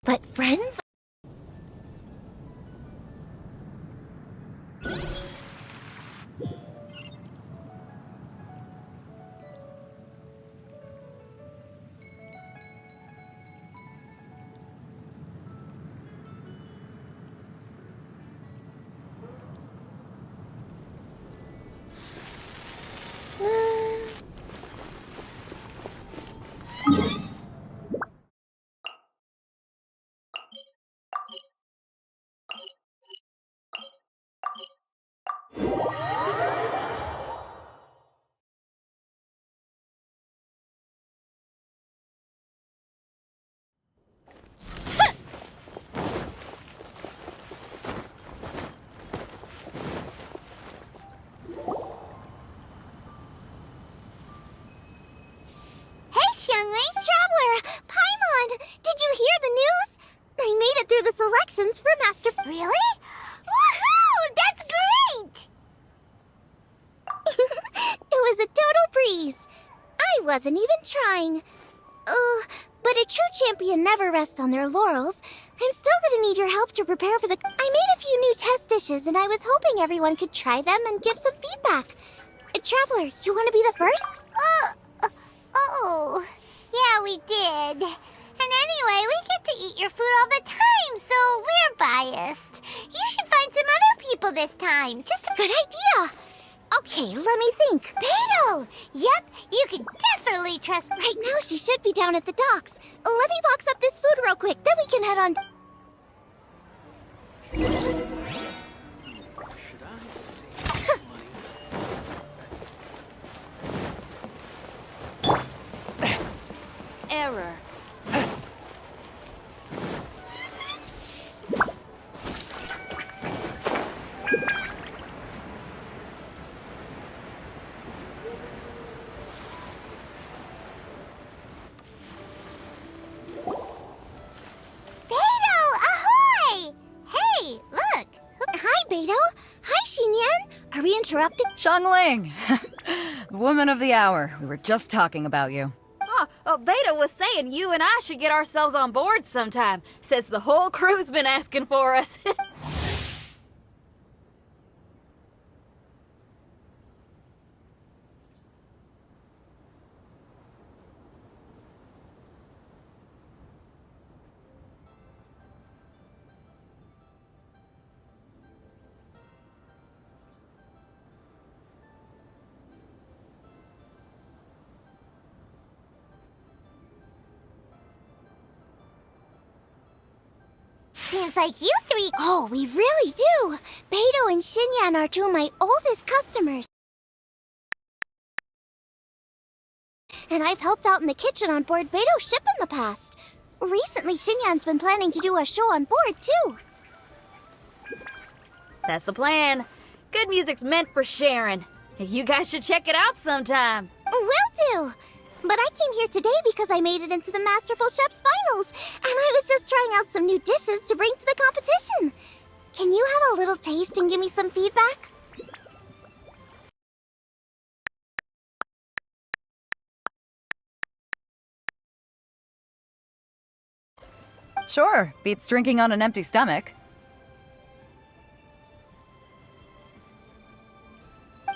But friends? Selections for Master... Really? Woohoo! That's great! It was a total breeze. I wasn't even trying. But a true champion never rests on their laurels. I'm still gonna need your help to prepare for the... I made a few new test dishes, and I was hoping everyone could try them and give some feedback. Traveler, you want to be the first? Yeah, we did. And anyway, we get to eat your food all the time, so we're biased. You should find some other people this time. Just a good idea. Okay, let me think. Beto! Yep, you can definitely trust... Right now, she should be down at the docks. Let me box up this food real quick, then we can head on... Error. Are we interrupted? Xiangling! Woman of the hour. We were just talking about you. Beta was saying you and I should get ourselves on board sometime. Says the whole crew's been asking for us. Seems like you three... Oh, we really do! Beto and Xinyan are two of my oldest customers. And I've helped out in the kitchen on board Beto's ship in the past. Recently, Xinyan's been planning to do a show on board, too. That's the plan. Good music's meant for sharing. You guys should check it out sometime. Will do! But I came here today because I made it into the Masterful Chef's Finals, and I was just trying out some new dishes to bring to the competition. Can you have a little taste and give me some feedback? Sure, beats drinking on an empty stomach.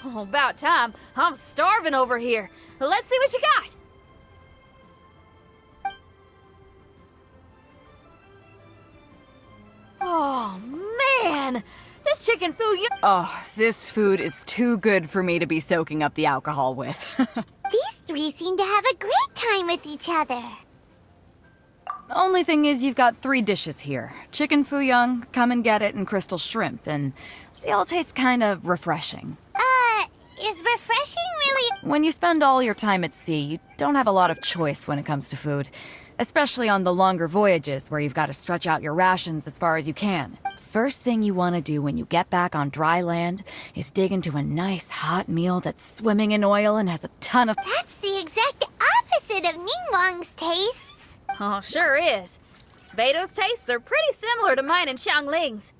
Oh, about time. I'm starving over here. Let's see what you got. Oh, man! This chicken food Oh, this food is too good for me to be soaking up the alcohol with. These three seem to have a great time with each other. The only thing is you've got 3 dishes here. Chicken fuyang, come and get it, and crystal shrimp, and they all taste kind of refreshing. Is refreshing really... When you spend all your time at sea, you don't have a lot of choice when it comes to food. Especially on the longer voyages where you've got to stretch out your rations as far as you can. First thing you want to do when you get back on dry land is dig into a nice hot meal that's swimming in oil and has a ton of... That's the exact opposite of Ningguang's tastes. Oh, sure is. Beto's tastes are pretty similar to mine and Xiangling's.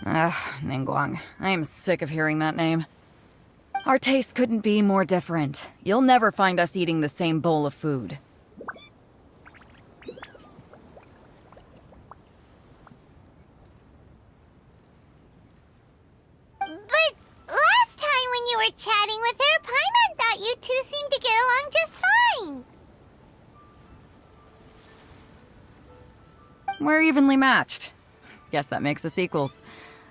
Ugh, Ningguang. I am sick of hearing that name. Our tastes couldn't be more different. You'll never find us eating the same bowl of food. But last time when you were chatting with her, Paimon thought you two seemed to get along just fine. We're evenly matched. Guess that makes us equals.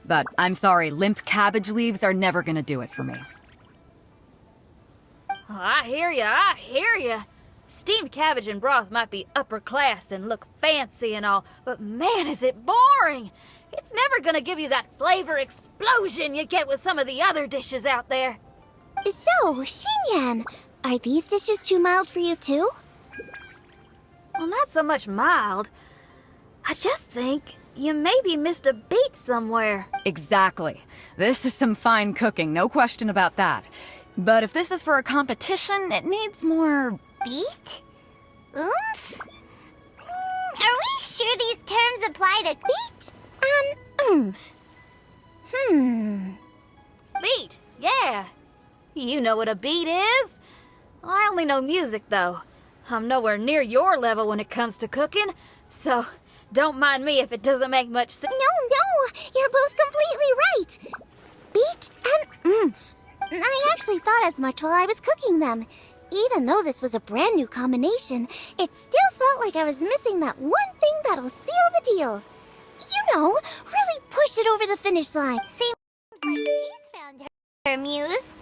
But I'm sorry, limp cabbage leaves are never gonna do it for me. I hear ya, I hear ya. Steamed cabbage and broth might be upper class and look fancy and all, but man, is it boring! It's never gonna give you that flavor explosion you get with some of the other dishes out there. So, Xinyan, are these dishes too mild for you too? Well, not so much mild. I just think you maybe missed a beat somewhere. Exactly. This is some fine cooking, no question about that. But if this is for a competition, it needs more... Beat? Oomph? Are we sure these terms apply to beat and oomph? Beat, yeah. You know what a beat is. I only know music, though. I'm nowhere near your level when it comes to cooking, so don't mind me if it doesn't make much sense. No, you're both completely right. Beat and oomph. I actually thought as much while I was cooking them. Even though this was a brand new combination, it still felt like I was missing that one thing that'll seal the deal. You know, really push it over the finish line. Seems like she's found her muse.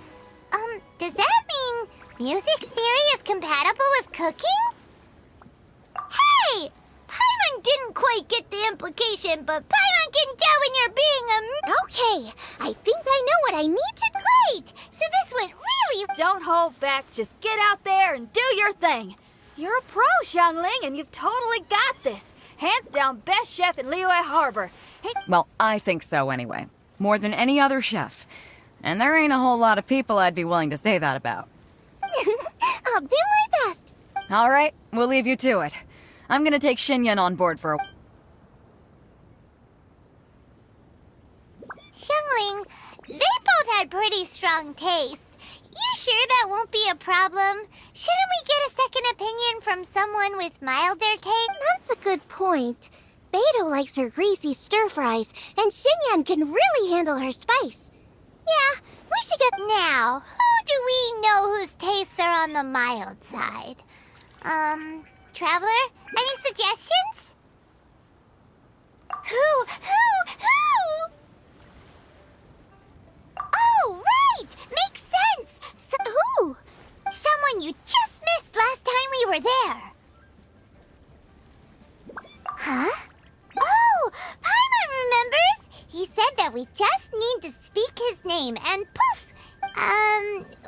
Does that mean music theory is compatible with cooking? Hey! Paimon didn't quite get the implication, but Paimon can tell when you're being a... Okay, I think I know what I need to... Great! So this went really... Don't hold back, just get out there and do your thing. You're a pro, Xiangling, and you've totally got this. Hands down, best chef in Liyue Harbor. Hey, Well, I think so anyway. More than any other chef. And there ain't a whole lot of people I'd be willing to say that about. I'll do my best. All right, we'll leave you to it. I'm gonna take Xinyan on board for a... Xiangling, they both had pretty strong taste. You sure that won't be a problem? Shouldn't we get a second opinion from someone with milder taste? That's a good point. Beto likes her greasy stir-fries, and Xinyan can really handle her spice. Yeah, we should get... Now, who do we know whose tastes are on the mild side? Traveler, any suggestions? Who? Oh, right! Makes sense! Who? Someone you just missed last time we were there. Huh? Oh, Paimon remembers! He said that we just need to speak his name and poof!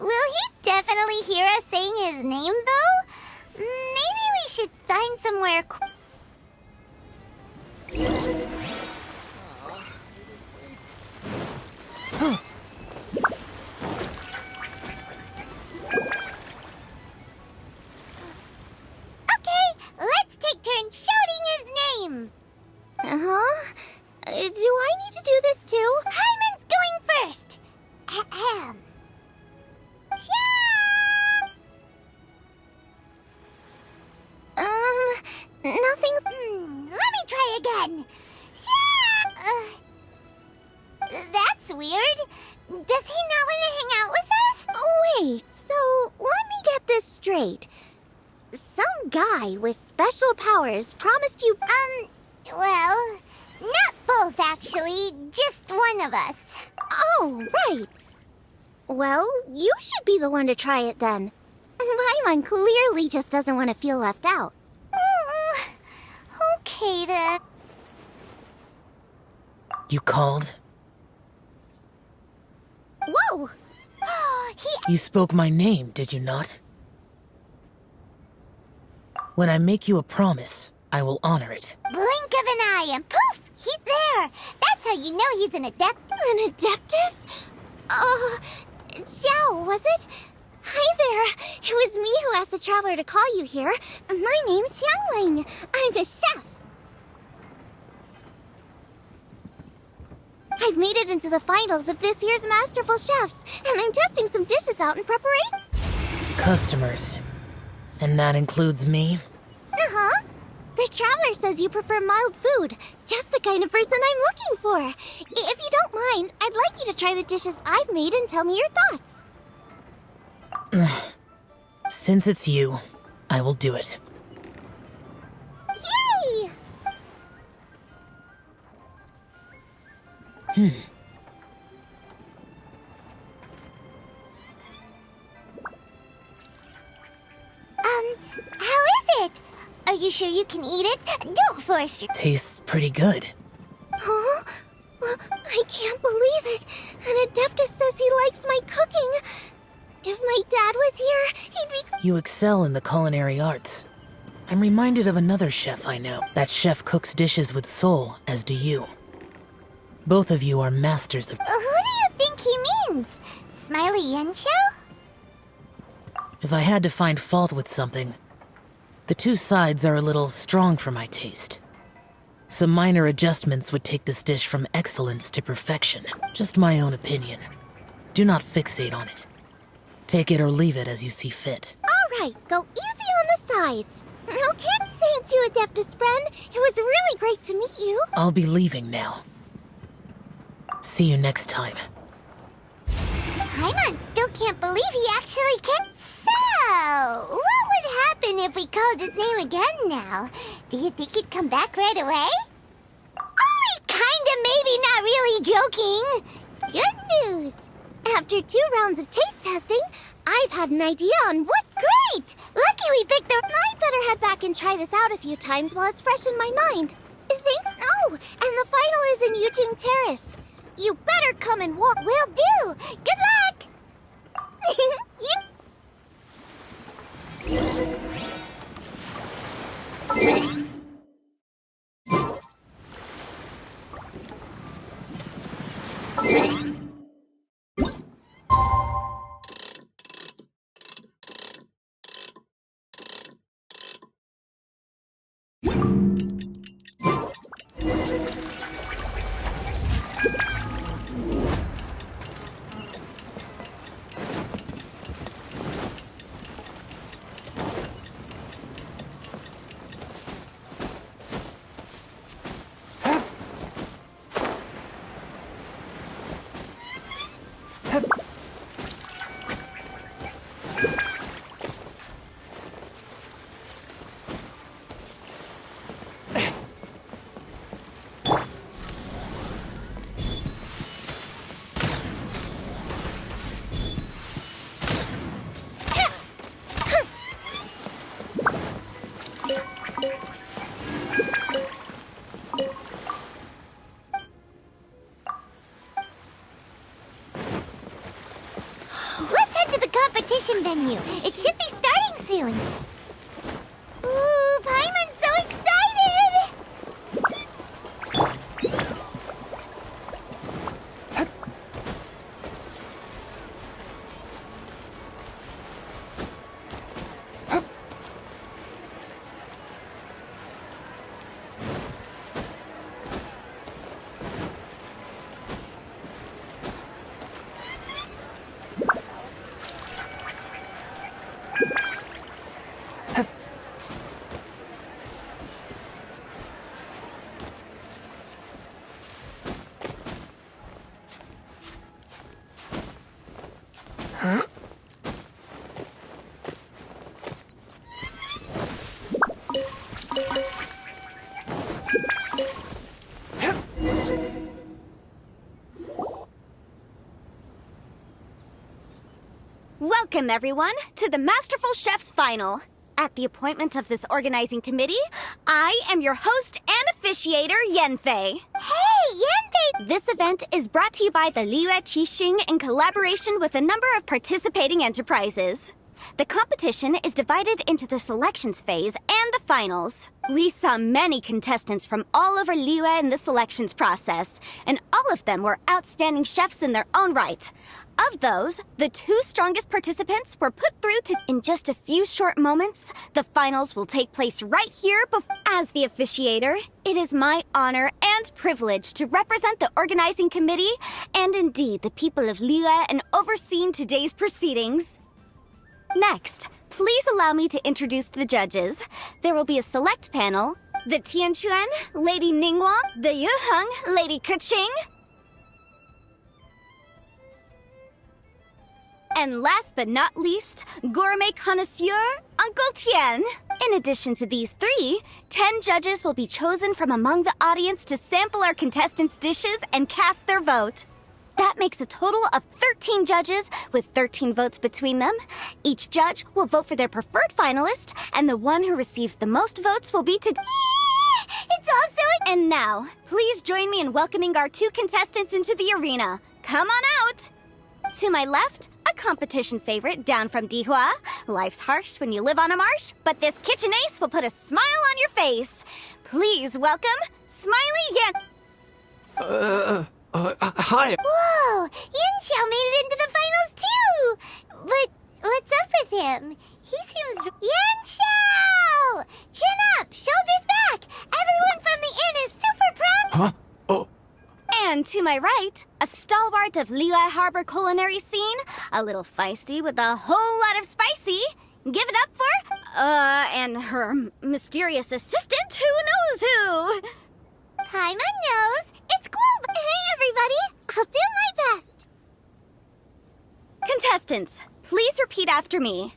Will he definitely hear us saying his name, though? Maybe we should find somewhere... Okay, let's take turns shouting his name. Uh-huh. Do I need to do this too? Hyman's going first. Ahem. Nothing's... let me try again. That's weird. Does he not want to hang out with us? Wait, so let me get this straight. Some guy with special powers promised you... well, not both actually, just one of us. Oh, right. Well, you should be the one to try it then. Paimon clearly just doesn't want to feel left out. Okay then. You called? Whoa! You spoke my name, did you not? When I make you a promise, I will honor it. Blink of an eye and poof! He's there! That's how you know he's an adept. An adeptus? Xiao, was it? Hi there. It was me who asked the traveler to call you here. My name's Xiangling. I'm a chef. I've made it into the finals of this year's Masterful Chefs, and I'm testing some dishes out in preparation. Customers. And that includes me? Uh-huh. The Traveler says you prefer mild food. Just the kind of person I'm looking for. If you don't mind, I'd like you to try the dishes I've made and tell me your thoughts. Since it's you, I will do it. Yay! How is it? Are you sure you can eat it? Don't force your... Tastes pretty good. Huh? I can't believe it. An Adeptus says he likes my cooking. If my dad was here, he'd be... You excel in the culinary arts. I'm reminded of another chef I know. That chef cooks dishes with soul, as do you. Both of you are masters of... Who do you think he means? Smiley Yensho? If I had to find fault with something, the two sides are a little strong for my taste. Some minor adjustments would take this dish from excellence to perfection. Just my own opinion. Do not fixate on it. Take it or leave it as you see fit. All right, go easy on the sides. Okay, thank you, Adeptus friend. It was really great to meet you. I'll be leaving now. See you next time. Paimon still can't believe he actually can. So, what would happen if we called his name again now? Do you think he'd come back right away? Only kinda, maybe, not really joking. Good news. After 2 rounds of taste testing, I've had an idea on what's great. Lucky we picked the... I better head back and try this out a few times while it's fresh in my mind. Oh, and the final is in Yujing Terrace. You better come and walk. Will do. Good luck. Let's head to the competition venue. It should be starting soon. Ooh, Paimon's so excited! Welcome, everyone, to the Masterful Chef's Final. At the appointment of this organizing committee, I am your host and officiator, Yanfei. Hey, Yanfei! This event is brought to you by the Liyue Qixing in collaboration with a number of participating enterprises. The competition is divided into the selections phase and the finals. We saw many contestants from all over Liyue in the selections process, and all of them were outstanding chefs in their own right. Of those, the 2 strongest participants were put through to... In just a few short moments, the finals will take place right here As the officiator, it is my honor and privilege to represent the organizing committee and indeed the people of Liyue in overseeing today's proceedings. Next, please allow me to introduce the judges. There will be a select panel. The Tianquan, Lady Ningguang, the Yuheng, Lady Keqing, and last but not least, gourmet connoisseur, Uncle Tian. In addition to these 3, 10 judges will be chosen from among the audience to sample our contestants' dishes and cast their vote. That makes a total of 13 judges, with 13 votes between them. Each judge will vote for their preferred finalist, and the one who receives the most votes will be to... It's also... And now, please join me in welcoming our 2 contestants into the arena. Come on out! To my left, a competition favorite down from Dihua. Life's harsh when you live on a marsh, but this kitchen ace will put a smile on your face. Please welcome Smiley Yan... Hi. Whoa! Yanxiao made it into the finals too! But what's up with him? He seems... Yanxiao! Chin up! Shoulders back! Everyone from the inn is super proud... Huh? Oh. And to my right, a stalwart of Liyue Harbor culinary scene, a little feisty with a whole lot of spicy. Give it up for, and her mysterious assistant, who knows who? Hi, my nose! It's cool! Hey, everybody! I'll do my best! Contestants, please repeat after me.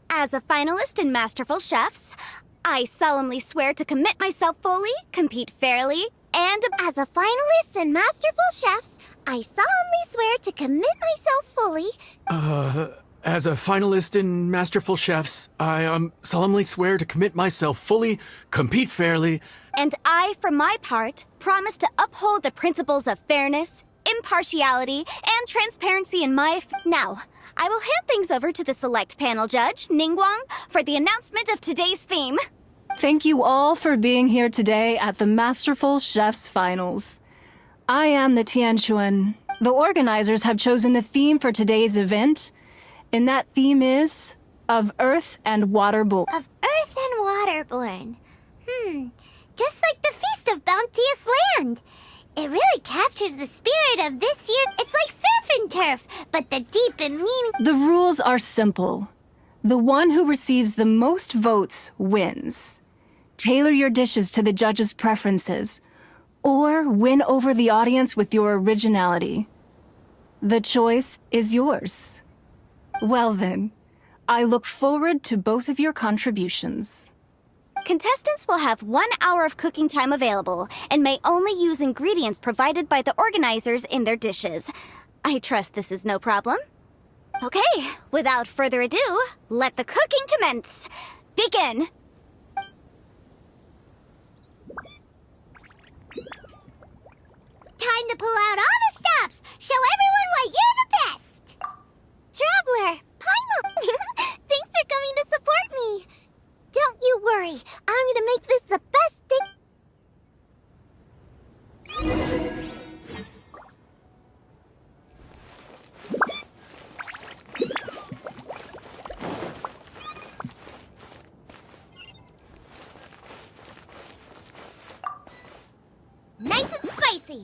As a finalist in Masterful Chefs, I solemnly swear to commit myself fully, compete fairly, and... As a finalist in Masterful Chefs, I solemnly swear to commit myself fully... As a finalist in Masterful Chefs, I solemnly swear to commit myself fully, compete fairly... And I, for my part, promise to uphold the principles of fairness, impartiality, and transparency in my... Now, I will hand things over to the select panel judge, Ningguang, for the announcement of today's theme. Thank you all for being here today at the Masterful Chefs Finals. I am the Tianquan. The organizers have chosen the theme for today's event, and that theme is of Earth and Waterborne. Of Earth and Waterborne. Just like the Feast of Bounteous Land. It really captures the spirit of this year. It's like surf and turf, but the deep and meaning... The rules are simple. The one who receives the most votes wins. Tailor your dishes to the judges' preferences, or win over the audience with your originality. The choice is yours. Well then, I look forward to both of your contributions. Contestants will have 1 hour of cooking time available and may only use ingredients provided by the organizers in their dishes. I trust this is no problem. Okay, without further ado, let the cooking commence. Begin! Time to pull out all the stops! Show everyone why you're the best! Traveler! Paimon! Thanks for coming to support me! Don't you worry, I'm gonna make this the best day... Nice and spicy!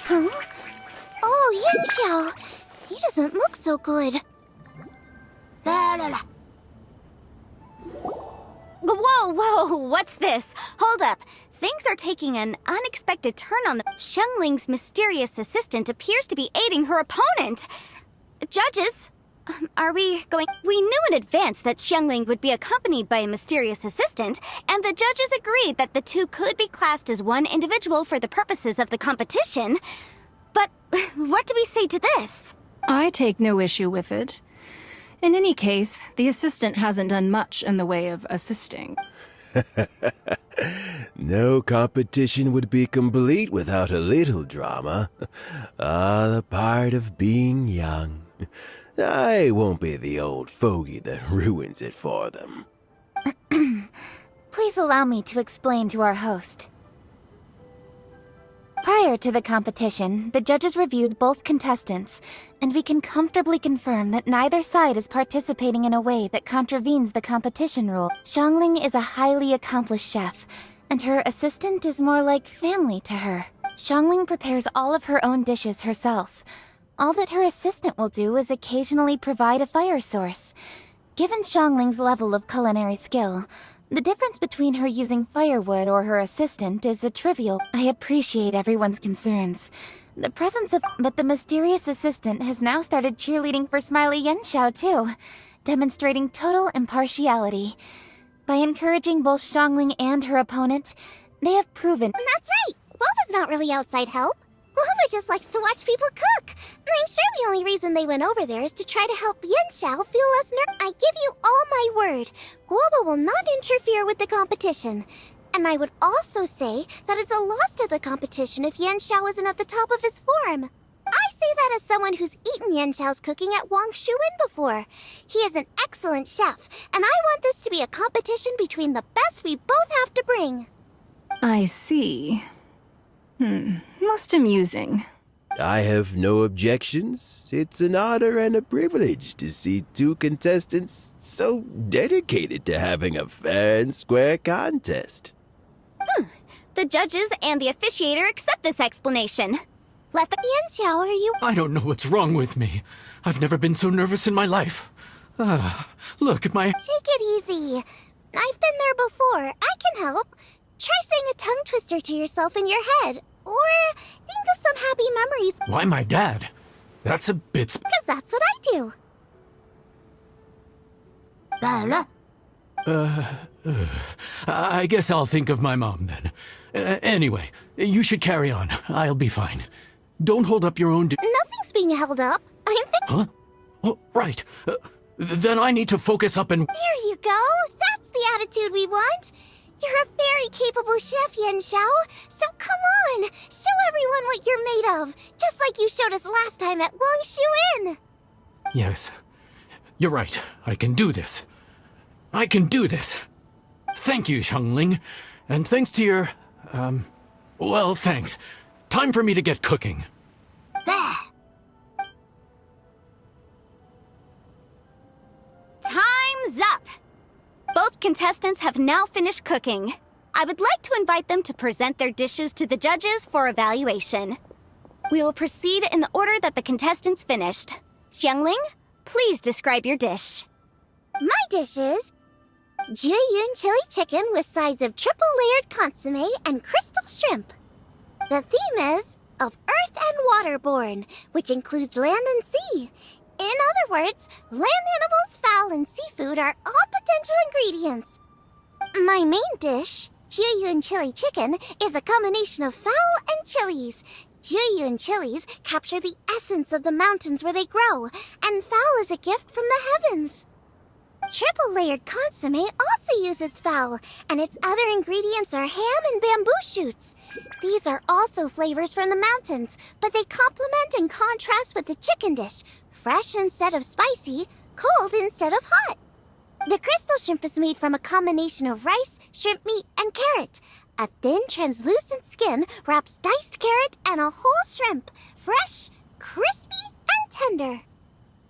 Huh? Oh, Yanxiao! He doesn't look so good. Whoa, what's this? Hold up. Things are taking an unexpected turn on the... Xiangling's mysterious assistant appears to be aiding her opponent. Judges, are we going... We knew in advance that Xiangling would be accompanied by a mysterious assistant, and the judges agreed that the two could be classed as one individual for the purposes of the competition. But what do we say to this? I take no issue with it. In any case, the assistant hasn't done much in the way of assisting. No competition would be complete without a little drama. Ah, the part of being young. I won't be the old fogey that ruins it for them. Please allow me to explain to our host. Prior to the competition, the judges reviewed both contestants, and we can comfortably confirm that neither side is participating in a way that contravenes the competition rule. Xiangling is a highly accomplished chef, and her assistant is more like family to her. Xiangling prepares all of her own dishes herself. All that her assistant will do is occasionally provide a fire source. Given Xiangling's level of culinary skill, the difference between her using firewood or her assistant is a trivial. I appreciate everyone's concerns. But the mysterious assistant has now started cheerleading for Smiley Yenshao too, demonstrating total impartiality. By encouraging both Xiangling and her opponent, they have proven— That's right! Guava's not really outside help. Guava just likes to watch people cook. I'm sure the only reason they went over there is to try to help Yenshao feel less I give you all my word. Guava will not interfere with the competition. And I would also say that it's a loss to the competition if Yenshao isn't at the top of his form. I say that as someone who's eaten Yenshao's cooking at Wang Shuin before. He is an excellent chef, and I want this to be a competition between the best we both have to bring. I see. Most amusing. I have no objections. It's an honor and a privilege to see two contestants so dedicated to having a fair and square contest. The judges and the officiator accept this explanation. Let the— Yenshao, are you— I don't know what's wrong with me. I've never been so nervous in my life. Look at my— Take it easy. I've been there before. I can help. Try saying a tongue twister to yourself in your head. Or think of some happy memories. Why my dad? That's a bit— Because that's what I do. I guess I'll think of my mom then. Anyway, you should carry on. I'll be fine. Don't hold up your own— Nothing's being held up. Huh? Oh, right. Then I need to focus up and— There you go. That's the attitude we want. You're a very capable chef, Yenshao. So come on, show everyone what you're made of, just like you showed us last time at Wang Shuin. Yes, you're right. I can do this. I can do this. Thank you, Xiangling. And thanks to your— well, thanks. Time for me to get cooking. Time's up! Both contestants have now finished cooking. I would like to invite them to present their dishes to the judges for evaluation. We will proceed in the order that the contestants finished. Xiangling, please describe your dish. My dish is Jiyun chili chicken with sides of triple-layered consomme and crystal shrimp. The theme is of earth and waterborne, which includes land and sea. In other words, land animals, fowl, and seafood are all potential ingredients. My main dish, Jiyun chili chicken, is a combination of fowl and chilies. Jiyun chilies capture the essence of the mountains where they grow, and fowl is a gift from the heavens. Triple-layered consomme also uses fowl, and its other ingredients are ham and bamboo shoots. These are also flavors from the mountains, but they complement and contrast with the chicken dish, fresh instead of spicy, cold instead of hot. The crystal shrimp is made from a combination of rice, shrimp meat, and carrot. A thin, translucent skin wraps diced carrot and a whole shrimp, fresh, crispy, and tender.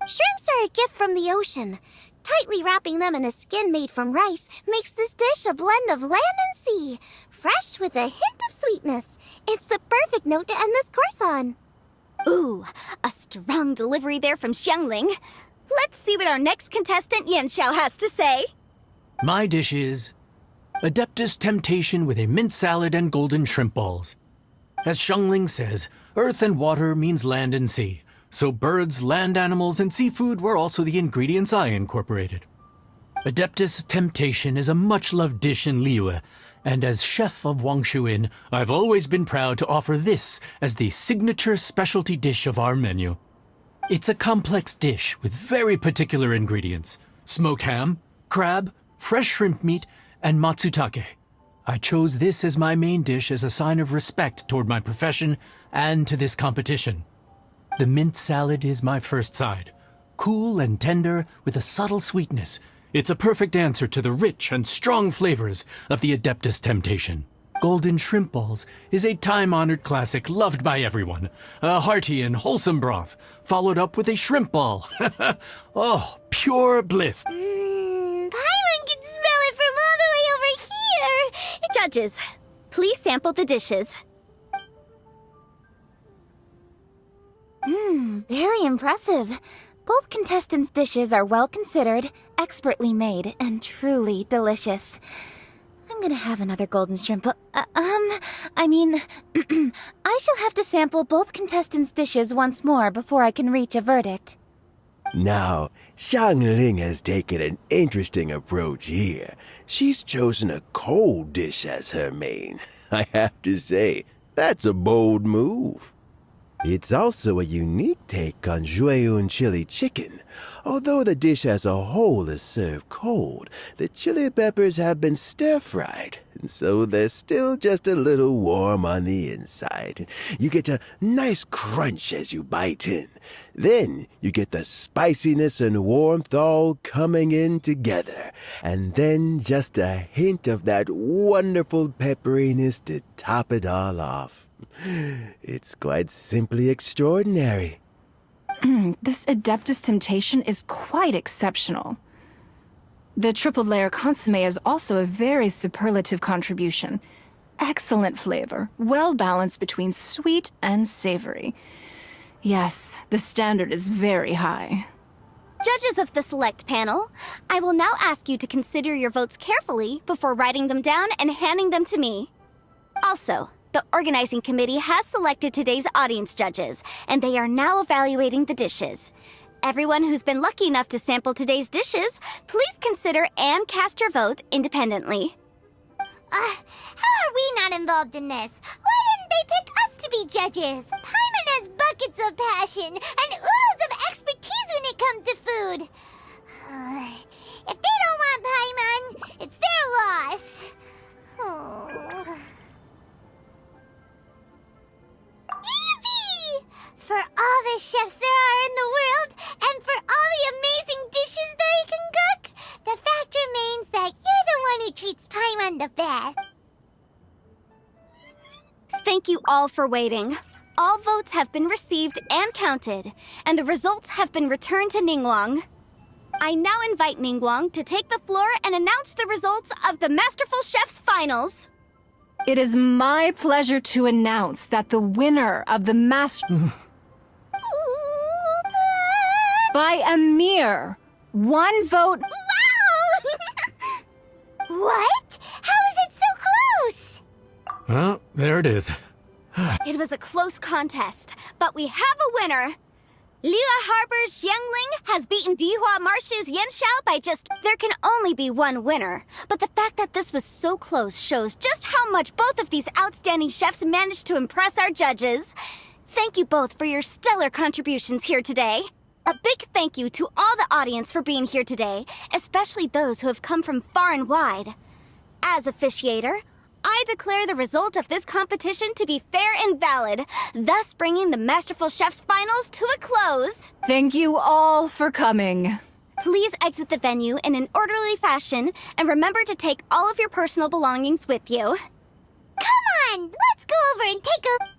Shrimps are a gift from the ocean. Tightly wrapping them in a skin made from rice makes this dish a blend of land and sea, fresh with a hint of sweetness. It's the perfect note to end this course on. Ooh, a strong delivery there from Xiangling. Let's see what our next contestant Yenshao has to say. My dish is Adeptus Temptation with a mint salad and golden shrimp balls. As Xiangling says, earth and water means land and sea. So birds, land animals, and seafood were also the ingredients I incorporated. Adeptus Temptation is a much-loved dish in Liyue, And as chef of Wangshu Inn, I've always been proud to offer this as the signature specialty dish of our menu. It's a complex dish with very particular ingredients: smoked ham, crab, fresh shrimp meat, and matsutake. I chose this as my main dish as a sign of respect toward my profession and to this competition. The mint salad is my first side. Cool and tender with a subtle sweetness, it's a perfect answer to the rich and strong flavors of the Adeptus Temptation. Golden shrimp balls is a time-honored classic loved by everyone. A hearty and wholesome broth, followed up with a shrimp ball. Oh, pure bliss. Paimon can smell it from all the way over here! Judges, please sample the dishes. Very impressive. Both contestants' dishes are well considered, expertly made, and truly delicious. I'm gonna have another golden shrimp. I shall have to sample both contestants' dishes once more before I can reach a verdict. Now, Xiangling has taken an interesting approach here. She's chosen a cold dish as her main. I have to say, that's a bold move. It's also a unique take on Jueyun chili chicken. Although the dish as a whole is served cold, the chili peppers have been stir-fried, and so they're still just a little warm on the inside. You get a nice crunch as you bite in. Then you get the spiciness and warmth all coming in together, and then just a hint of that wonderful pepperiness to top it all off. It's quite simply extraordinary. This Adeptus Temptation is quite exceptional. The triple layer consomme is also a very superlative contribution. Excellent flavor, well balanced between sweet and savory. Yes, the standard is very high. Judges of the select panel, I will now ask you to consider your votes carefully before writing them down and handing them to me. Also, the organizing committee has selected today's audience judges, and they are now evaluating the dishes. Everyone who's been lucky enough to sample today's dishes, please consider and cast your vote independently. How are we not involved in this? Why didn't they pick us to be judges? Paimon has buckets of passion and oodles of expertise when it comes to food. If they don't want Paimon, it's their loss. Oh. Yippee! For all the chefs there are in the world, and for all the amazing dishes they can cook, the fact remains that you're the one who treats Paimon the best. Thank you all for waiting. All votes have been received and counted, and the results have been returned to Ningguang. I now invite Ningguang to take the floor and announce the results of the Masterful Chef's Finals. It is my pleasure to announce that the winner of the Master... by a mere one vote... Wow! What? How is it so close? Well, there it is. It was a close contest, but we have a winner. Liyue Harbor's Xiangling has beaten Dihua Marsh's Yanxiao by just... There can only be one winner, but the fact that this was so close shows just how much both of these outstanding chefs managed to impress our judges. Thank you both for your stellar contributions here today. A big thank you to all the audience for being here today, especially those who have come from far and wide. As officiator, I declare the result of this competition to be fair and valid, thus bringing the Masterful Chef's Finals to a close. Thank you all for coming. Please exit the venue in an orderly fashion, and remember to take all of your personal belongings with you. Come on, let's go over and take a...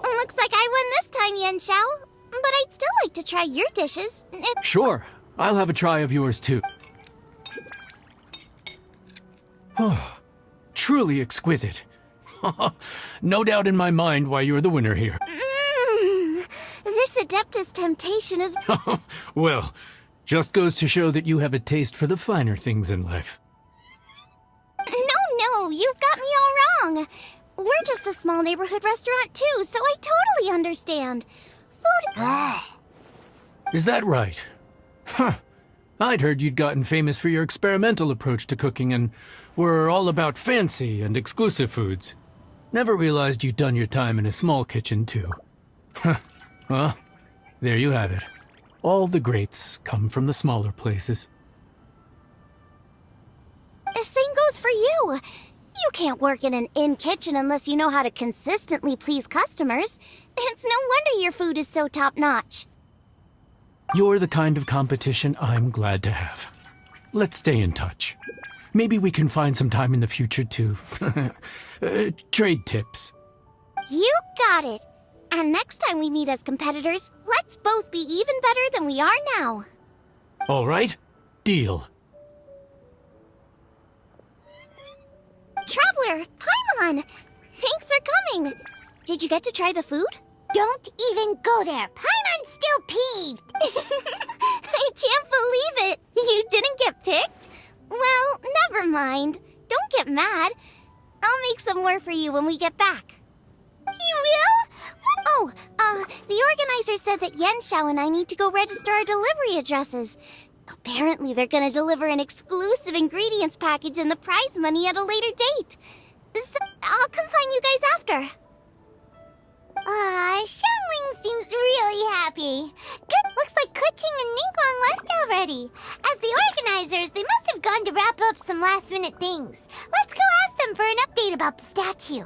Looks like I won this time, Yanxiao. But I'd still like to try your dishes. Sure, I'll have a try of yours too. Oh, truly exquisite. No doubt in my mind why you're the winner here. This This Adeptus temptation is... Well, just goes to show that you have a taste for the finer things in life. No, you've got me all wrong. We're just a small neighborhood restaurant too, so I totally understand. Food... Is that right? Huh. I'd heard you'd gotten famous for your experimental approach to cooking and were all about fancy and exclusive foods. Never realized you'd done your time in a small kitchen too. Huh. Well, there you have it. All the greats come from the smaller places. The same goes for you. You can't work in an inn kitchen unless you know how to consistently please customers. It's no wonder your food is so top-notch. You're the kind of competition I'm glad to have. Let's stay in touch. Maybe we can find some time in the future to trade tips. You got it. And next time we meet as competitors, let's both be even better than we are now. All right? Deal. Traveler, Paimon! Thanks for coming. Did you get to try the food? Don't even go there. Paimon's still peeved. I can't believe it. You didn't get picked? Well, never mind. Don't get mad. I'll make some more for you when we get back. You will? Oh, the organizer said that Yenshao and I need to go register our delivery addresses. Apparently they're gonna deliver an exclusive ingredients package and the prize money at a later date. So I'll come find you guys after. Xiangling seems really happy. Good, looks like Kuching and Ningguang left already. As the organizers, they must have gone to wrap up some last-minute things. Let's go ask them for an update about the statue.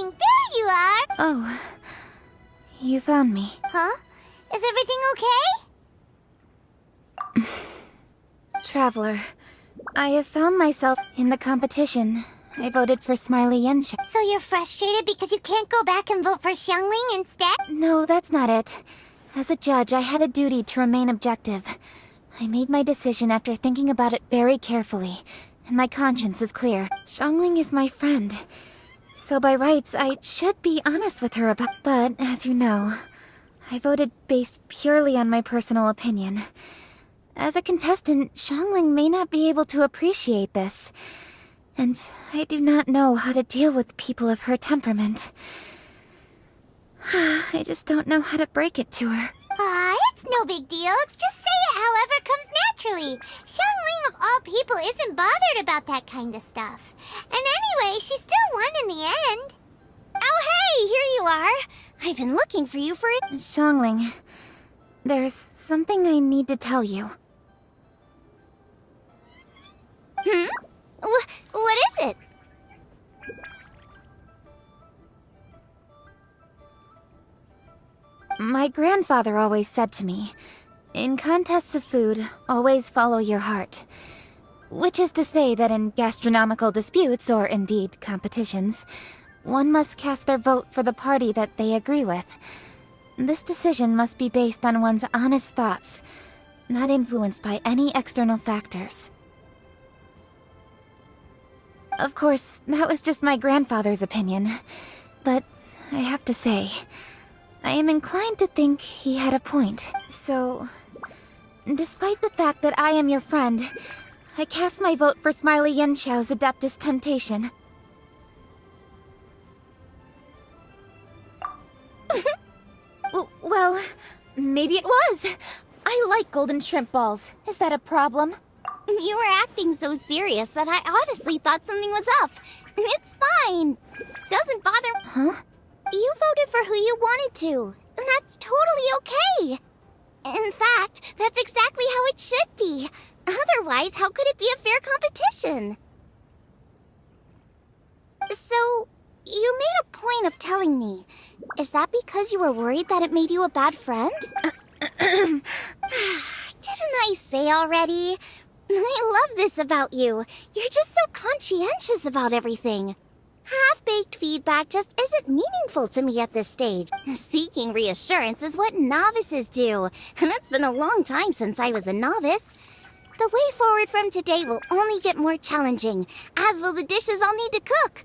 There you are! Oh, you found me. Huh? Is everything okay? Traveler, I have found myself in the competition. I voted for Smiley Yensha. So you're frustrated because you can't go back and vote for Xiangling instead? No, that's not it. As a judge, I had a duty to remain objective. I made my decision after thinking about it very carefully, and my conscience is clear. Xiangling is my friend. So by rights, I should be honest with her about... But, as you know, I voted based purely on my personal opinion. As a contestant, Xiangling may not be able to appreciate this. And I do not know how to deal with people of her temperament. I just don't know how to break it to her. It's no big deal. Just say it however comes naturally. Xiangling of all people isn't bothered about that kind of stuff. And anyway, she still won in the end. Oh, hey, here you are. I've been looking for you for it. Xiangling, there's something I need to tell you. What is it? My grandfather always said to me, in contests of food, always follow your heart. Which is to say that in gastronomical disputes, or indeed competitions, one must cast their vote for the party that they agree with. This decision must be based on one's honest thoughts, not influenced by any external factors. Of course, that was just my grandfather's opinion, but I have to say, I am inclined to think he had a point. So, despite the fact that I am your friend, I cast my vote for Smiley Yenchao's Adeptus Temptation. Well, maybe it was. I like golden shrimp balls. Is that a problem? You were acting so serious that I honestly thought something was up. It's fine. Doesn't bother. Huh? You voted for who you wanted to, and that's totally okay. In fact, that's exactly how it should be. Otherwise, how could it be a fair competition? So, you made a point of telling me. Is that because you were worried that it made you a bad friend? Didn't I say already? I love this about you. You're just so conscientious about everything. Half-baked feedback just isn't meaningful to me at this stage. Seeking reassurance is what novices do, and it's been a long time since I was a novice. The way forward from today will only get more challenging, as will the dishes I'll need to cook.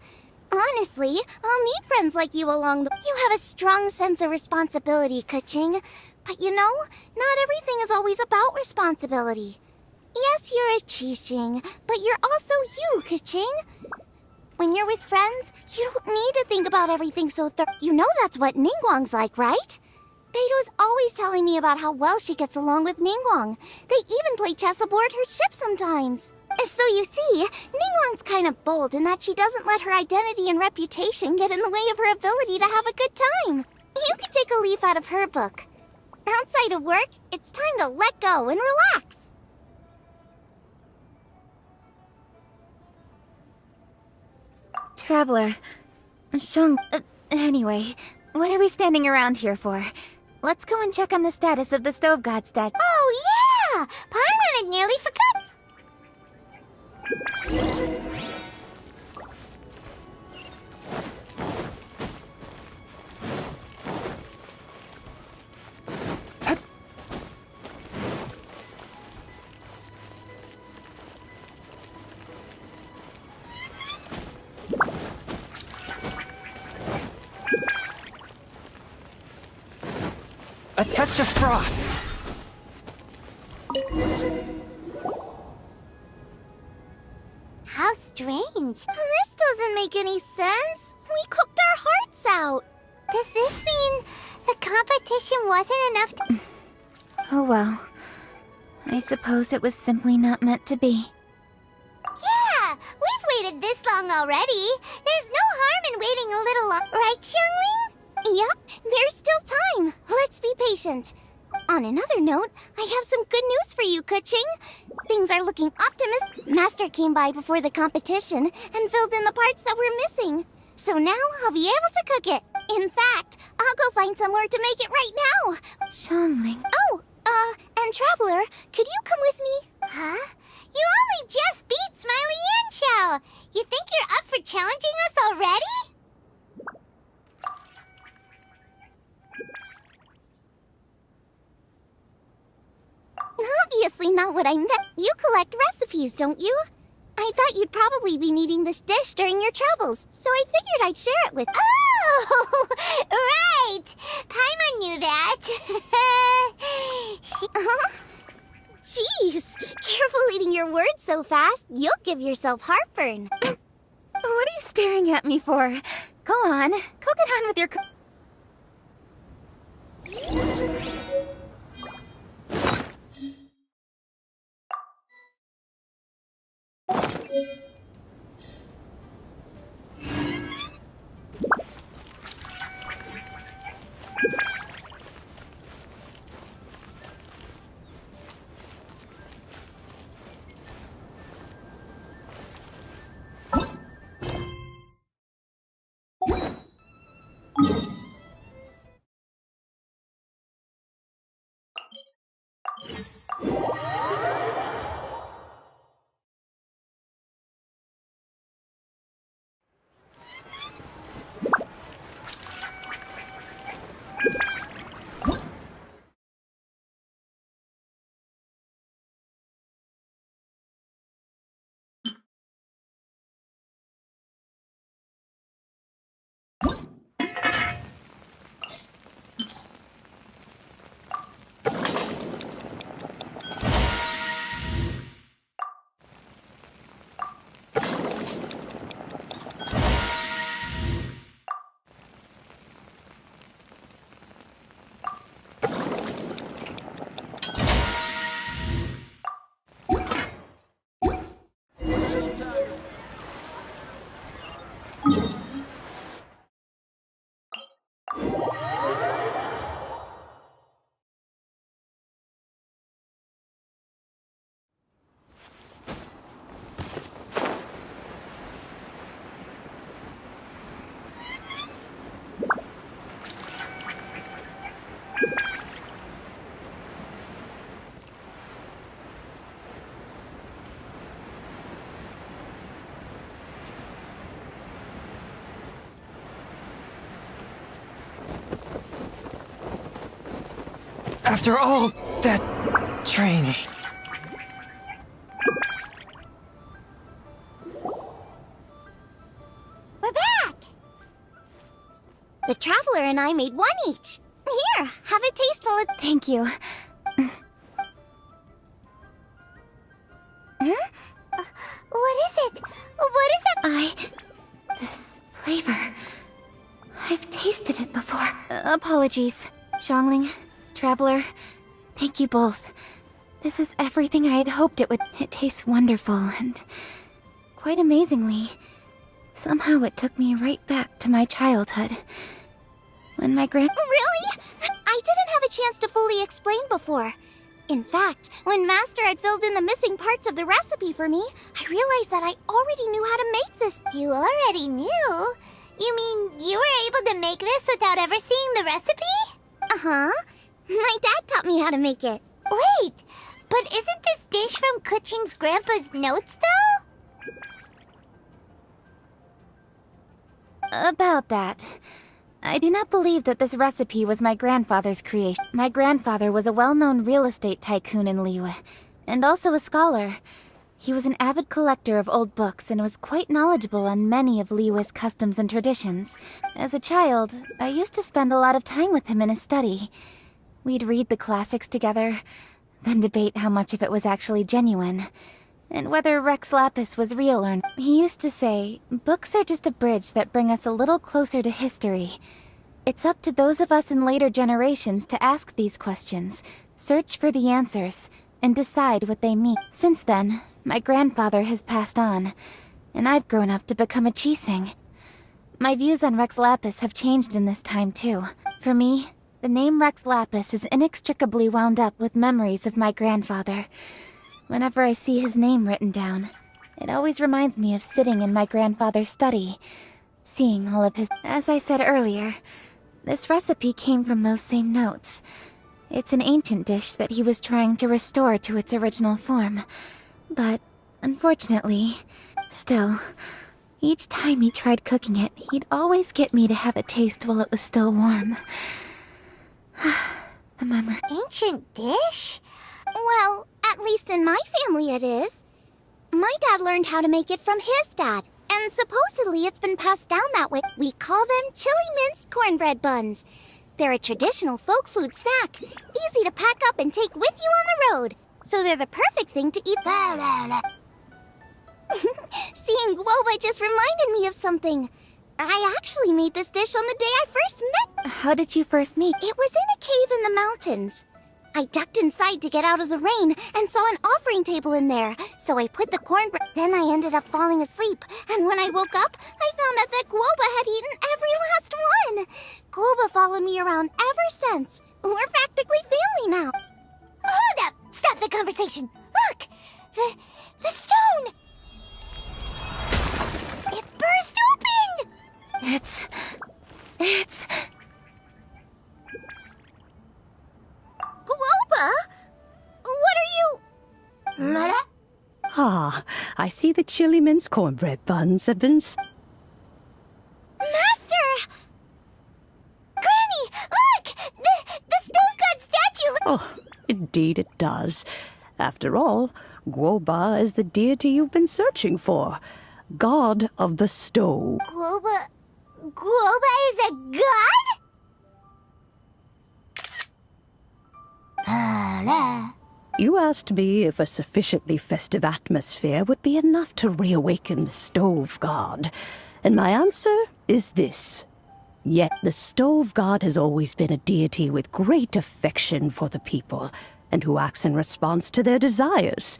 Honestly, I'll need friends like you along the... You have a strong sense of responsibility, Kuching. But you know, not everything is always about responsibility. Yes, you're a Qixing, but you're also you, Kuching. When you're with friends, you don't need to think about everything so You know that's what Ningguang's like, right? Beto's always telling me about how well she gets along with Ningguang. They even play chess aboard her ship sometimes. So you see, Ningguang's kind of bold in that she doesn't let her identity and reputation get in the way of her ability to have a good time. You could take a leaf out of her book. Outside of work, it's time to let go and relax. Traveler. Shung... anyway, what are we standing around here for? Let's go and check on the status of the Stove God statue. Oh, yeah! Paimon had nearly forgotten. A touch of frost. How strange. This doesn't make any sense. We cooked our hearts out. Does this mean the competition wasn't enough to... Oh well. I suppose it was simply not meant to be. Yeah! We've waited this long already. There's no harm in waiting a little long... Right, Xiangling? Yep, there's still time. Let's be patient. On another note, I have some good news for you, Kuching. Things are looking optimistic. Master came by before the competition and filled in the parts that were missing. So now I'll be able to cook it. In fact, I'll go find somewhere to make it right now. Xiangling. Oh, and Traveler, could you come with me? Huh? You only just beat Smiley Yanchao. You think you're up for challenging us already? Obviously not what I meant. You collect recipes, don't you? I thought you'd probably be needing this dish during your travels, so I figured I'd share it with... Oh! Right! Paimon knew that. Jeez! Careful eating your words so fast. You'll give yourself heartburn. What are you staring at me for? Go on, cook it on with your... After all that training. We're back! The Traveler and I made one each. Here, have a taste while it... Thank you. What is it? What is it? This flavor. I've tasted it before. Apologies. Xiangling, Traveler, thank you both. This is everything I had hoped it would. It tastes wonderful and quite amazingly. Somehow it took me right back to my childhood. When my Really? I didn't have a chance to fully explain before. In fact, when Master had filled in the missing parts of the recipe for me, I realized that I already knew how to make this. You already knew? You mean you were able to make this without ever seeing the recipe? Uh-huh. My dad taught me how to make it. Wait, but isn't this dish from Kuching's grandpa's notes, though? About that. I do not believe that this recipe was my grandfather's creation. My grandfather was a well-known real estate tycoon in Liyue, and also a scholar. He was an avid collector of old books and was quite knowledgeable on many of Liyue's customs and traditions. As a child, I used to spend a lot of time with him in his study. We'd read the classics together, then debate how much of it was actually genuine, and whether Rex Lapis was real or not. He used to say, books are just a bridge that bring us a little closer to history. It's up to those of us in later generations to ask these questions, search for the answers, and decide what they mean. Since then, my grandfather has passed on, and I've grown up to become a Qixing. My views on Rex Lapis have changed in this time too. For me, the name Rex Lapis is inextricably wound up with memories of my grandfather. Whenever I see his name written down, it always reminds me of sitting in my grandfather's study, seeing all of his... As I said earlier, this recipe came from those same notes. It's an ancient dish that he was trying to restore to its original form. But, unfortunately, still, each time he tried cooking it, he'd always get me to have a taste while it was still warm. The memory... Ancient dish? Well, at least in my family it is. My dad learned how to make it from his dad, and supposedly it's been passed down that way. We call them chili minced cornbread buns. They're a traditional folk food snack, easy to pack up and take with you on the road. So they're the perfect thing to eat. Seeing Guoba just reminded me of something. I actually made this dish on the day I first met. How did you first meet? It was in a cave in the mountains. I ducked inside to get out of the rain and saw an offering table in there, so I put the cornbread. Then I ended up falling asleep, and when I woke up, I found out that Guoba had eaten every last one. Guoba followed me around ever since. We're practically family now. Hold up! Stop the conversation! Look! The stone! It burst open! It's... Guoba? What are you... Ah, I see the chili mince cornbread buns have been... Master! Granny, look! The stone god statue! Oh, indeed it does. After all, Guoba is the deity you've been searching for. God of the stove. Guoba is a god? You asked me if a sufficiently festive atmosphere would be enough to reawaken the stove god, and my answer is this. Yet the stove god has always been a deity with great affection for the people, and who acts in response to their desires.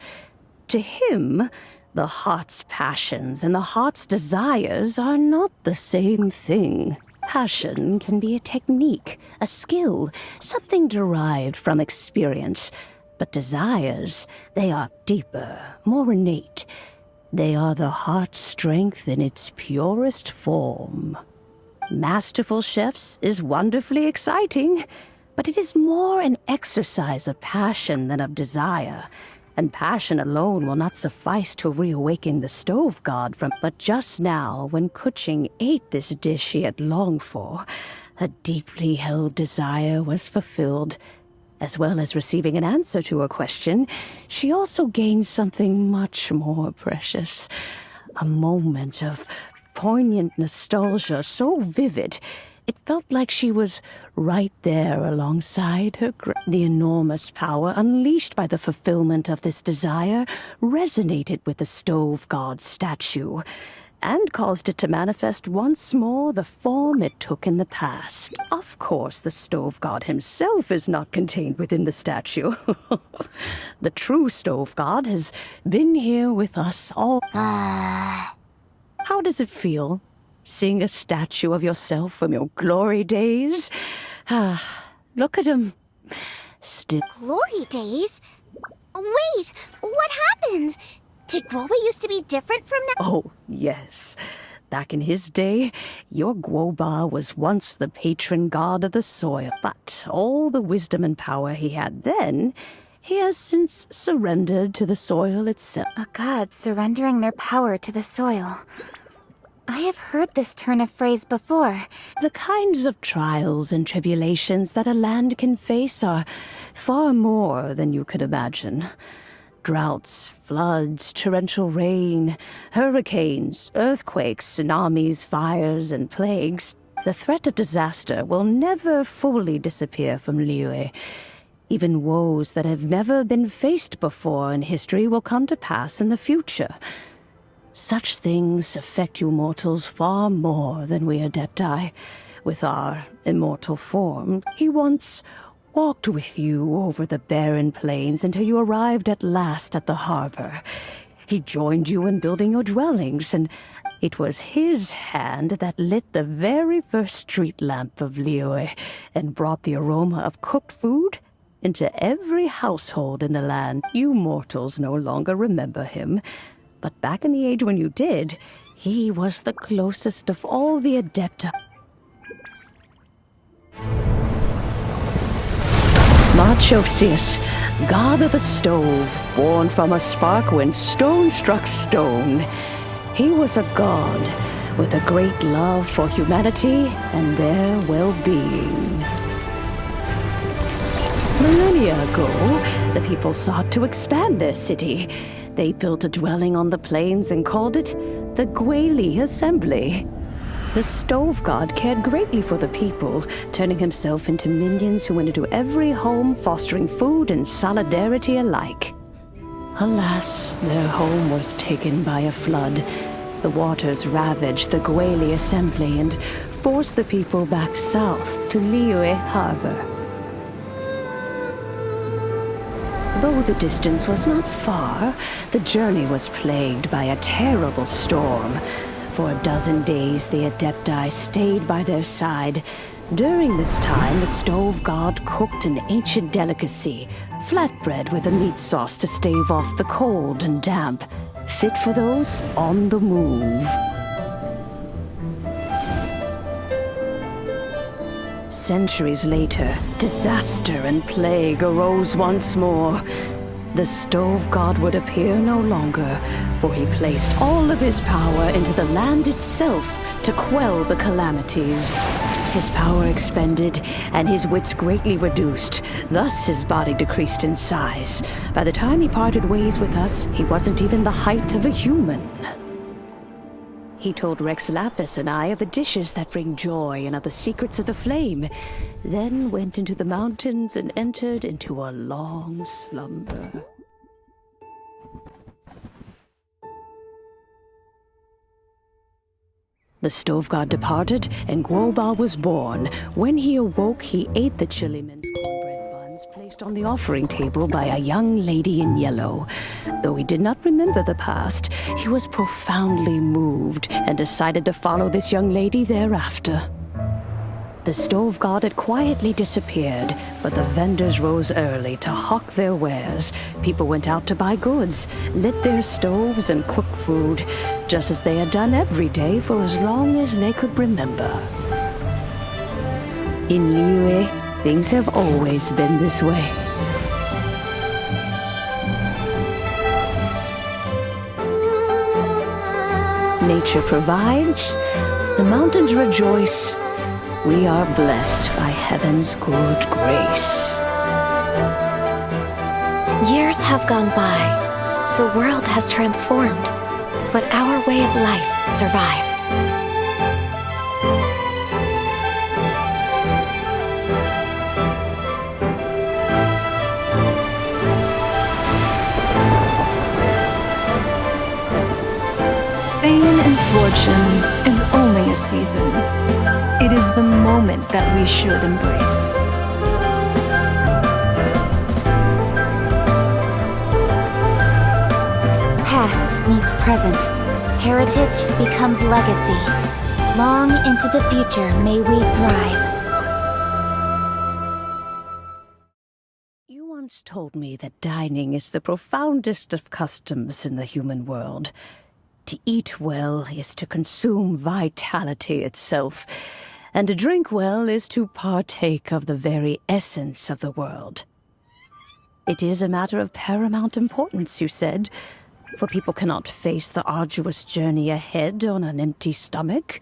To him, the heart's passions and the heart's desires are not the same thing. Passion can be a technique, a skill, something derived from experience. But desires, they are deeper, more innate. They are the heart's strength in its purest form. Masterful chefs is wonderfully exciting, but it is more an exercise of passion than of desire. And passion alone will not suffice to reawaken the stove god from... But just now, when Kuching ate this dish he had longed for, a deeply held desire was fulfilled. As well as receiving an answer to a question, she also gained something much more precious. A moment of poignant nostalgia so vivid, it felt like she was right there alongside her. The enormous power unleashed by the fulfillment of this desire resonated with the stove god's statue, and caused it to manifest once more the form it took in the past. Of course, the stove god himself is not contained within the statue. The true stove god has been here with us all. How does it feel, seeing a statue of yourself from your glory days? Look at him. Still. Glory days? Wait, what happened? Did Guoba used to be different from now? Oh, yes. Back in his day, your Guoba was once the patron god of the soil. But all the wisdom and power he had then, he has since surrendered to the soil itself. A god surrendering their power to the soil. I have heard this turn of phrase before. The kinds of trials and tribulations that a land can face are far more than you could imagine. Droughts, floods, torrential rain, hurricanes, earthquakes, tsunamis, fires, and plagues. The threat of disaster will never fully disappear from Liyue. Even woes that have never been faced before in history will come to pass in the future. Such things affect you mortals far more than we Adepti. With our immortal form, he once walked with you over the barren plains until you arrived at last at the harbor. He joined you in building your dwellings, and it was his hand that lit the very first street lamp of Liyue and brought the aroma of cooked food into every household in the land. You mortals no longer remember him, but back in the age when you did, he was the closest of all the Adepti. Marchosius, god of the stove, born from a spark when stone struck stone. He was a god with a great love for humanity and their well-being. Millennia ago, the people sought to expand their city. They built a dwelling on the plains and called it the Guili Assembly. The stove god cared greatly for the people, turning himself into minions who went into every home, fostering food and solidarity alike. Alas, their home was taken by a flood. The waters ravaged the Guili Assembly and forced the people back south to Liyue Harbor. Though the distance was not far, the journey was plagued by a terrible storm. For a dozen days, the Adepti stayed by their side. During this time, the stove god cooked an ancient delicacy, flatbread with a meat sauce to stave off the cold and damp, fit for those on the move. Centuries later, disaster and plague arose once more. The stove god would appear no longer, for he placed all of his power into the land itself to quell the calamities. His power expended, and his wits greatly reduced. Thus his body decreased in size. By the time he parted ways with us, he wasn't even the height of a human. He told Rex Lapis and I of the dishes that bring joy and of the secrets of the flame, then went into the mountains and entered into a long slumber. The stove god departed, and Guoba was born. When he awoke, he ate the chili minced cornbread buns placed on the offering table by a young lady in yellow. Though he did not remember the past, he was profoundly moved and decided to follow this young lady thereafter. The stove god had quietly disappeared, but the vendors rose early to hawk their wares. People went out to buy goods, lit their stoves, and cooked food, just as they had done every day for as long as they could remember. In Liyue, things have always been this way. Nature provides, the mountains rejoice. We are blessed by heaven's good grace. Years have gone by. The world has transformed, but our way of life survives. Fame and fortune is only a season. It is the moment that we should embrace. Past meets present. Heritage becomes legacy. Long into the future may we thrive. You once told me that dining is the profoundest of customs in the human world. To eat well is to consume vitality itself, and to drink well is to partake of the very essence of the world. It is a matter of paramount importance, you said, for people cannot face the arduous journey ahead on an empty stomach.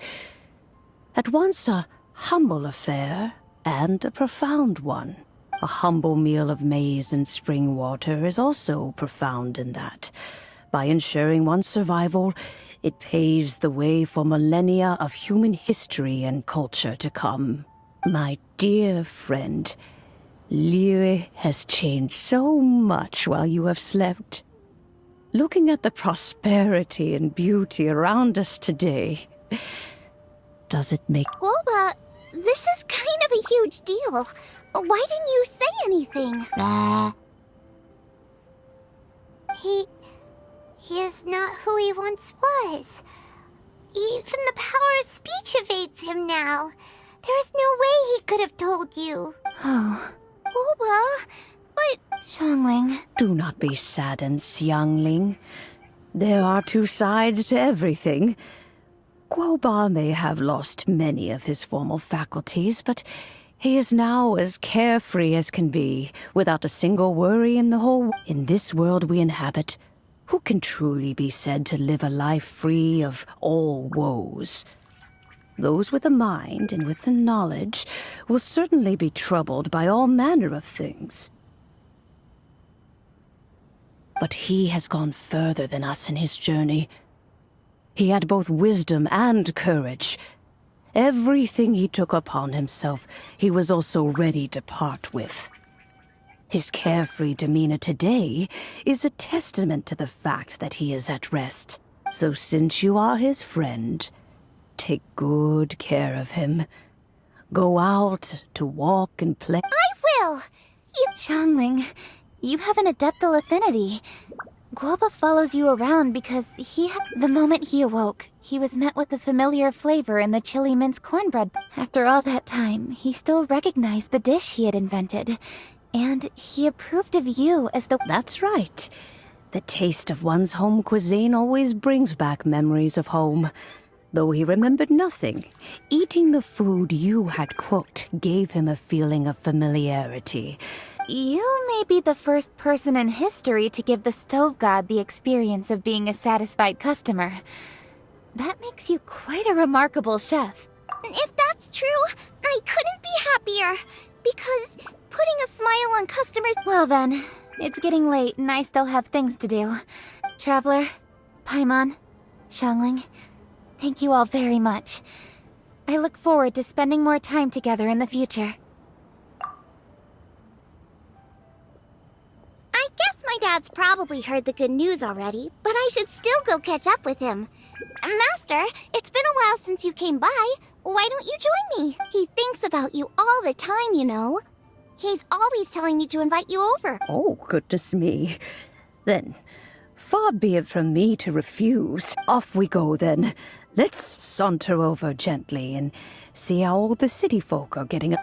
At once a humble affair and a profound one. A humble meal of maize and spring water is also profound in that. By ensuring one's survival, it paves the way for millennia of human history and culture to come. My dear friend, Liyue has changed so much while you have slept. Looking at the prosperity and beauty around us today, does it make... Guoba, this is kind of a huge deal. Why didn't you say anything? He is not who he once was. Even the power of speech evades him now. There is no way he could have told you. Oh, Guoba, but... Xiangling. Do not be saddened, Xiangling. There are two sides to everything. Guoba may have lost many of his formal faculties, but he is now as carefree as can be, without a single worry in the whole... In this world we inhabit, who can truly be said to live a life free of all woes? Those with a mind and with the knowledge will certainly be troubled by all manner of things. But he has gone further than us in his journey. He had both wisdom and courage. Everything he took upon himself, he was also ready to part with. His carefree demeanor today is a testament to the fact that he is at rest. So since you are his friend, take good care of him. Go out to walk and play. I will! Xiangling, you have an adeptal affinity. Guoba follows you around because the moment he awoke, he was met with the familiar flavor in the chili mince cornbread. After all that time, he still recognized the dish he had invented. And he approved of you as the... That's right. The taste of one's home cuisine always brings back memories of home. Though he remembered nothing, eating the food you had cooked gave him a feeling of familiarity. You may be the first person in history to give the stove god the experience of being a satisfied customer. That makes you quite a remarkable chef. If that's true, I couldn't be happier. Because putting a smile on customers... Well then, it's getting late and I still have things to do. Traveler, Paimon, Xiangling, thank you all very much. I look forward to spending more time together in the future. I guess my dad's probably heard the good news already, but I should still go catch up with him. Master, it's been a while since you came by. Why don't you join me? He thinks about you all the time, you know. He's always telling me to invite you over. Oh, goodness me. Then, far be it from me to refuse. Off we go, then. Let's saunter over gently and see how all the city folk are getting...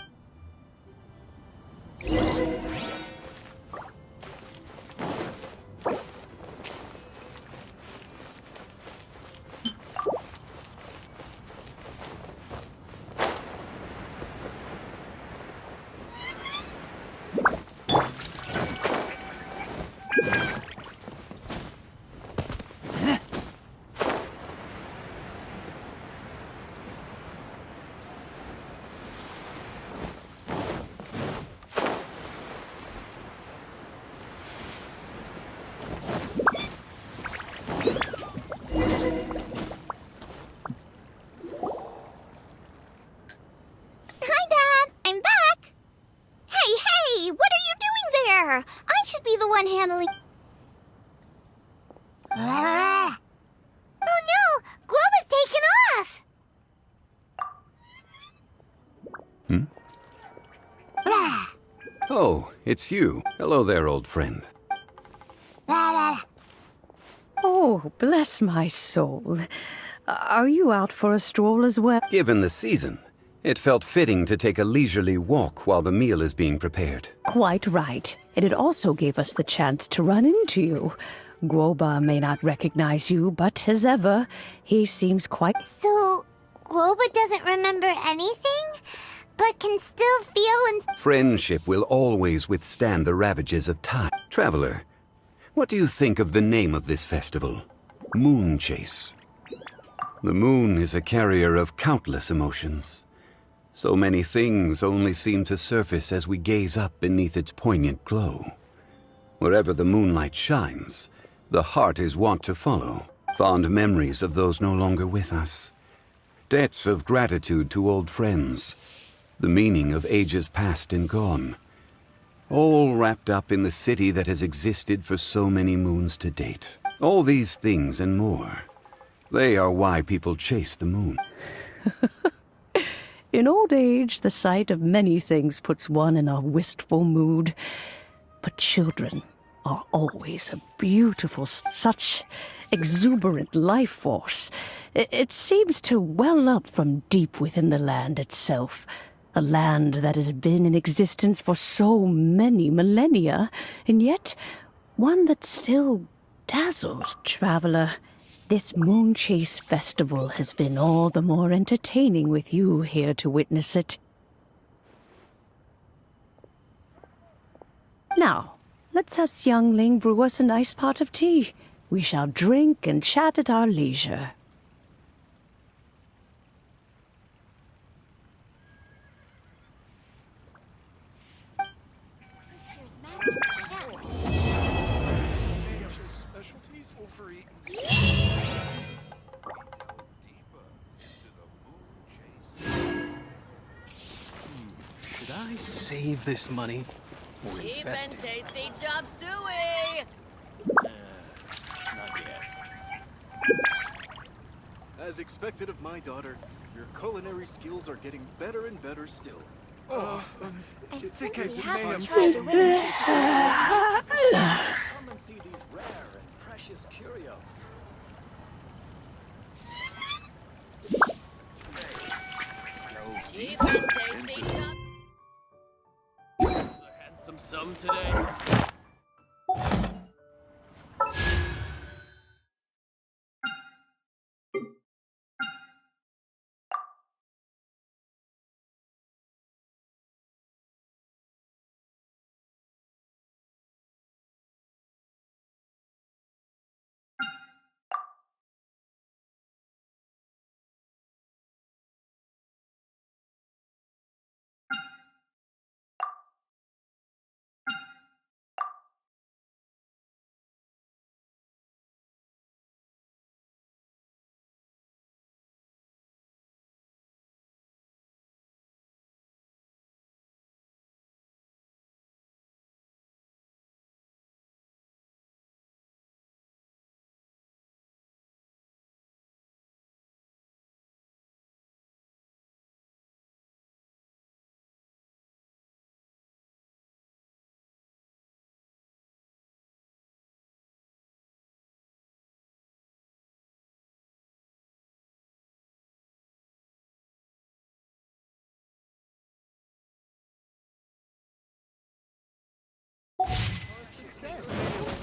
one handling. Oh no! Guoba's taken off! Oh, it's you. Hello there, old friend. Oh, bless my soul. Are you out for a stroll as well? Given the season, it felt fitting to take a leisurely walk while the meal is being prepared. Quite right. And it also gave us the chance to run into you. Guoba may not recognize you, but as ever, he seems quite... So, Guoba doesn't remember anything? But can still feel and... Friendship will always withstand the ravages of time. Traveler, what do you think of the name of this festival? Moon Chase. The moon is a carrier of countless emotions. So many things only seem to surface as we gaze up beneath its poignant glow. Wherever the moonlight shines, the heart is wont to follow. Fond memories of those no longer with us. Debts of gratitude to old friends. The meaning of ages past and gone. All wrapped up in the city that has existed for so many moons to date. All these things and more. They are why people chase the moon. In old age, the sight of many things puts one in a wistful mood. But children are always a beautiful, such exuberant life force. It seems to well up from deep within the land itself. A land that has been in existence for so many millennia, and yet one that still dazzles. Traveler, this Moon Chase Festival has been all the more entertaining with you here to witness it. Now, let's have Xiangling brew us a nice pot of tea. We shall drink and chat at our leisure. Should I save this money or invest it? tasty chop suey! Not yet. As expected of my daughter, your culinary skills are getting better and better still. I think simply I have may to try the winning Come and see these rare and precious curios. Cheap and tasty chop... A handsome sum today.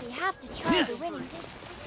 We have to try the winning dish.